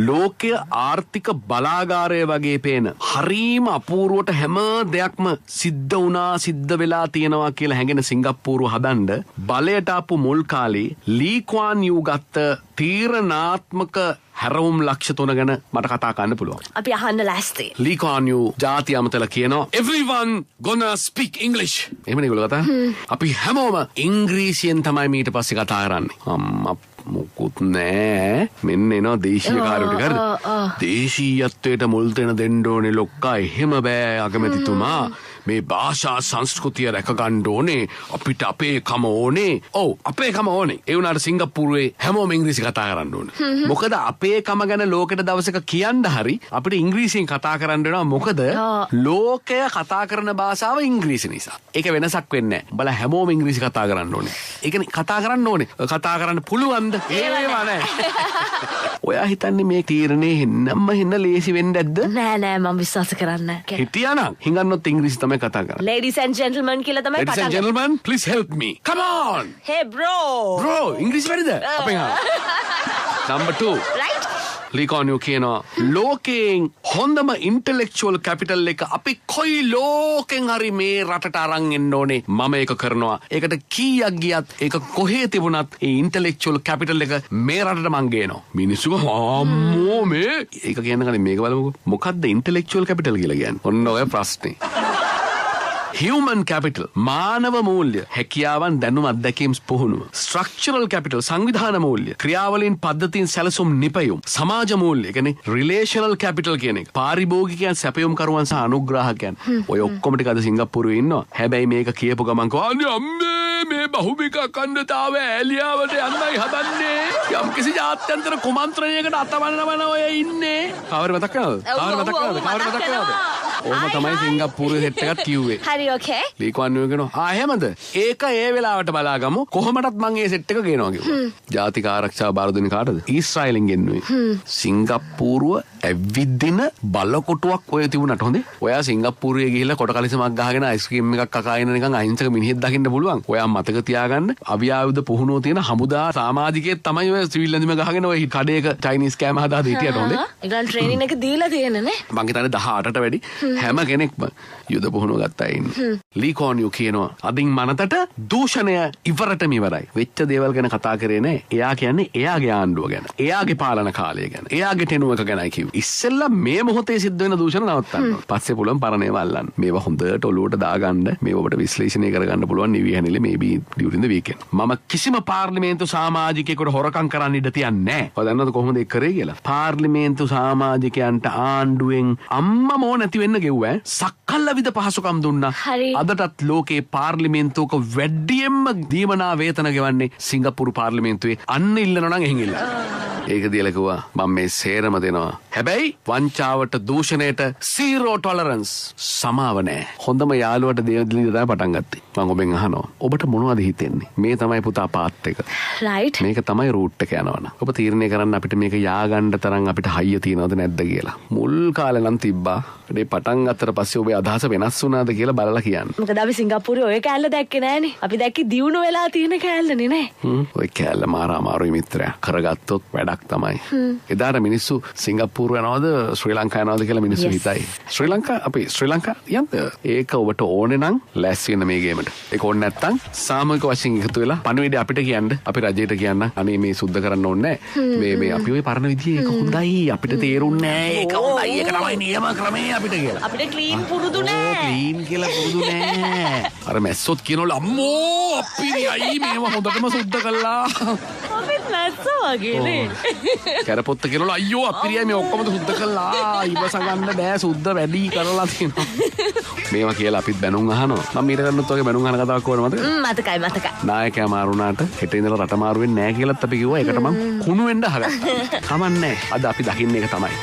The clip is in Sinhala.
ලෝකය ආර්ථික බලාගාරය වගේ පේන හරීම අපූර්වට හැම දෙයක්ම සිද්ධ වුණා සිද්ධ වෙලා තියෙනවා කියලා හැඟෙන සිංගප්පූරුව හදන්න බලයට ආපු මුල් කාලේ ලී ක්වාන් යූ ගත්ත තීරණාත්මක හැරවුම් ලක්ෂ 3 ගැන මට කතා කරන්න පුළුවන්. අපි අහන්න ලෑස්ති. ලී ක්වාන් යූ ජාති අමතලා කියනවා everyone gonna speak English. එහෙමනේ ඒගොල්ලෝ කතා. අපි හැමෝම ඉංග්‍රීසියෙන් තමයි ඊට පස්සේ කතා කරන්නේ. අම්මා මොකුත් නෑ. මෙන්න එනවා දේශීය කාර්යෝ ටික හරිද? දේශීයත්වයට මුල් තැන දෙන්න ඕනේ ලොක්කා. එහෙම බෑ අගමැතිතුමා. මේ භාෂා සංස්කෘතිය රැක ගන්න ඕනේ. අපිට අපේ කම ඕනේ. ඔව් අපේ කම ඕනේ. ඒ වුණාට සිංගප්පූරුවේ හැමෝම ඉංග්‍රීසි කතා කරන්න ඕනේ. මොකද අපේ කම ගැන ලෝකෙට දවසක කියන්න හරි අපිට ඉංග්‍රීසියෙන් කතා කරන්න වෙනවා. මොකද ලෝකය කතා කරන භාෂාව ඉංග්‍රීසි නිසා. ඒක වෙනසක් වෙන්නේ නැහැ. උඹලා හැමෝම ඉංග්‍රීසි කතා කරන්න ඕනේ. ඒ කියන්නේ කතා කරන්න ඕනේ. කතා කරන්න පුළුවන්ද? ඒව නෑ. ඔයා හිතන්නේ මේ තීරණේ හෙන්නම ලේසි වෙන්නේ නැද්ද? නෑ මම විශ්වාස කරන්නේ නැහැ. හිටියානම් හිඟන්නොත් ඉංග්‍රීසි තමයි කතා කරන්නේ. Ladies and gentlemen කියලා තමයි Ladies and gentlemen, please help me. Come on. Hey bro. Bro, ඉංග්‍රීසි වැඩිද? අපෙන් ආ. Number 2. Right? ලී ක්වාන් යූ කියනවා ලෝකයෙන් හොඳම ඉන්ටෙලෙක්චුවල් කැපිටල් එක අපි කොයි ලෝකෙන් හරි මේ රටට අරන් එන්න ඕනේ. මම ඒක කරනවා. ඒකට කීයක් ගියත් ඒක කොහේ තිබුණත් ඒ ඉන්ටෙලෙක්චුවල් කැපිටල් එක මේ රටට මං ගේනවා. මිනිස්සු අම්මෝ මේ ඒක කියන්න කලින් මේක බලමුකෝ. මොකද්ද ඉන්ටෙලෙක්චුවල් කැපිටල් කියලා කියන්නේ? ඔන්න ඔය ප්‍රශ්නේ. Human capital මානව මූල්‍ය හැකියාවන් දැනුම අත්දැකීම් පුහුණුව structural capital සංවිධාන මූල්‍ය ක්‍රියාවලින් පද්ධතීන් සැලසුම් නිපැයුම් සමාජ මූල්‍ය කියන්නේ relational capital කියන එක පාරිභෝගිකයන් සැපයුම් කරුවන් සහ අනුග්‍රාහකයන් ඔය ඔක්කොම ටික අද සිංගප්පූරුවේ ඉන්නවා. හැබැයි මේක කියපු ගමන් කෝන්නේ අම්මේ මේ බහුමික අඛණ්ඩතාවය ඇලියාවට යන්නයි හදන්නේ. යම් කිසි ජාත්‍යන්තර කුමන්ත්‍රණයකට අතවන්නවන ඔය ඉන්නේ. කවර මතක් කරනවද? ඕම තමයි සිංගප්පූරුවේ සෙට් එකක් කිව්වේ. හරි ඕකේ. ලී ක්වාන් යූ කියනවා එහෙමද? ඒක ඒ වෙලාවට බලාගමු. කොහොමදත් මං ඒ සෙට් එක ගේනවා කිව්වා. ජාතික ආරක්ෂාව බාර දෙන්නේ කාටද? ඊශ්‍රායලෙන් ගෙන්නුවේ. සිංගප්පූරුව ඇවිදින බලකොටුවක් ඔය තිබුණාට හොඳේ. ඔයා සිංගප්පූරුවේ ගිහිල්ලා කොට කලිසමක් ගහගෙන අයිස්ක්‍රීම් එකක් කකා ඉන්න නිකන් අහිංසක මිනිහෙක් දකින්න පුළුවන්. ඔයා මතක තියාගන්න අවියාවුද පුහුණුව තියෙන හමුදා සමාජිකයෙක් තමයි ඔය සිවිල් ඇඳුම ගහගෙන ඔය කඩේක චයිනීස් කෑම හදාද හිටියට හොඳේ. ඒගොල්ලන් ට්‍රේනින් එක දීලා තියෙනනේ. මං හිතන්නේ 18ට වැඩි හැම කෙනෙක්ම යුද පුහුණුව ගත්තා ඉන්නේ. ලී ක්වාන් යූ කියනවා අදින් මනතට දූෂණය ඉවරටම ඉවරයි. වෙච්ච දේවල් ගැන කතා කරේ නෑ. එයා කියන්නේ එයාගේ ආණ්ඩුව ගැන. එයාගේ පාලන කාලය ගැන. එයාගේ ටෙනුව එක ගැනයි කිව්වේ. ඉස්සෙල්ලා මේ මොහොතේ සිද්ධ වෙන දූෂණ නවත්තන්න. පස්සේ පුළුවන් පරණේව අල්ලන්න. මේවා හොඳට ඔලුවට දාගන්න. මේව ඔබට විශ්ලේෂණය කරගන්න පුළුවන් නිවිහැනිලි maybe during the weekend. මම කිසිම පාර්ලිමේන්තු සමාජිකයෙකුට හොරකම් කරන්න ඉඩ තියන්නේ නෑ. ඔය දන්නවද කොහොමද ඒක කරේ කියලා? පාර්ලිමේන්තු සමාජිකයන්ට ආණ්ඩුවෙන් අම්මමෝ නැති වෙන්න ගෙව්වා. සක්කල්ල විද පහසුකම් දුන්නා. අදටත් ලෝකේ පාර්ලිමේන්තුවක වැඩියෙන්ම දීමනා වේතන ගෙවන්නේ සිංගප්පූරු පාර්ලිමේන්තුවේ. අන්න ඉල්ලනවා නම් එහෙන් ඉල්ලන්න. ඒක දියලා කිව්වා මම මේ සේරම දෙනවා. හැබැයි වංචාවට දූෂණයට zero tolerance සමාව නැහැ. හොඳම යාළුවට දෙවියන් තමයි පටන් ගත්තේ. මම ඔබෙන් අහනවා. ඔබට මොනවද හිතෙන්නේ? මේ තමයි පුතා පාත් එක. right. මේක තමයි රූට් එක යනවනම්. ඔබ තීරණය කරන්න අපිට මේක යාගන්න තරම් අපිට හයිය තියනවද නැද්ද කියලා. මුල් කාලේ නම් තිබ්බා. ඒ පටන් ගත්තට පස්සේ ඔබේ අදහස වෙනස් වුණාද කියලා බලලා කියන්න. මොකද අපි සිංගප්පූරුවේ ඔය කෑල්ල දැක්කේ නෑනේ. අපි දැක්කේ දියුණු වෙලා තියෙන කෑල්ලනේ නේ. ඔය කෑල්ල මාරා අමාරුයි මිත්‍රයා. කරගත්තොත් වැඩක් තමයි. එදාට මිනිස්සු සිංගප්පූරුව යනවද ශ්‍රී ලංකාව යනවද කියලා මිනිස්සු හිතයි. ශ්‍රී ලංකා යන්න. ඒක ඔබට ඕනේ නම් ලෑස්ති වෙන්න මේ ගේමට. ඒක ඕනේ නැත්නම් සාමූහික වශයෙන් එකතු වෙලා පණිවිඩය අපිට කියන්න. අපි රජයට කියන්න. අනේ මේ සුද්ධ කරන්න ඕනේ නෑ. මේ අපි ওই පරණ විදිහේ ඒක හොඳයි. අපිට තේරුන්නේ නෑ. ඒක හොඳයි. ඒක තමයි නියම ක්‍රමය අපිට කියලා. අපිට ක්ලීන් පුරුදු නෑ. ක්ලීන් කියලා පුරුදු නෑ. අර මැස්සොත් කියනවලු අම්මෝ අපිරියයි මේව හොඳටම සුද්ධ කළා. අපිත් මැස්සෝ වගේනේ. කැරපොත්ත කියනවලු අයියෝ අපිරියයි මේ ඔක්කොම සුද්ධ කළා. ඉවස ගන්න බෑ සුද්ධ වැඩි කරලා තියෙනවා. මේවා කියලා අපිත් බැනුම් අහනවා. මම ඊට කරනොත් වගේ බැනුම් අහන කතාවක් ඕන මතකයි. මතකයි. නායකයා මාරුණාට හෙට ඉඳලා රට මාරු වෙන්නේ නැහැ කියලාත් අපි කිව්වා. ඒකට මම කුණු වෙන්න හදගත්තා. කමන්නේ. අද අපි දකින්න එක තමයි.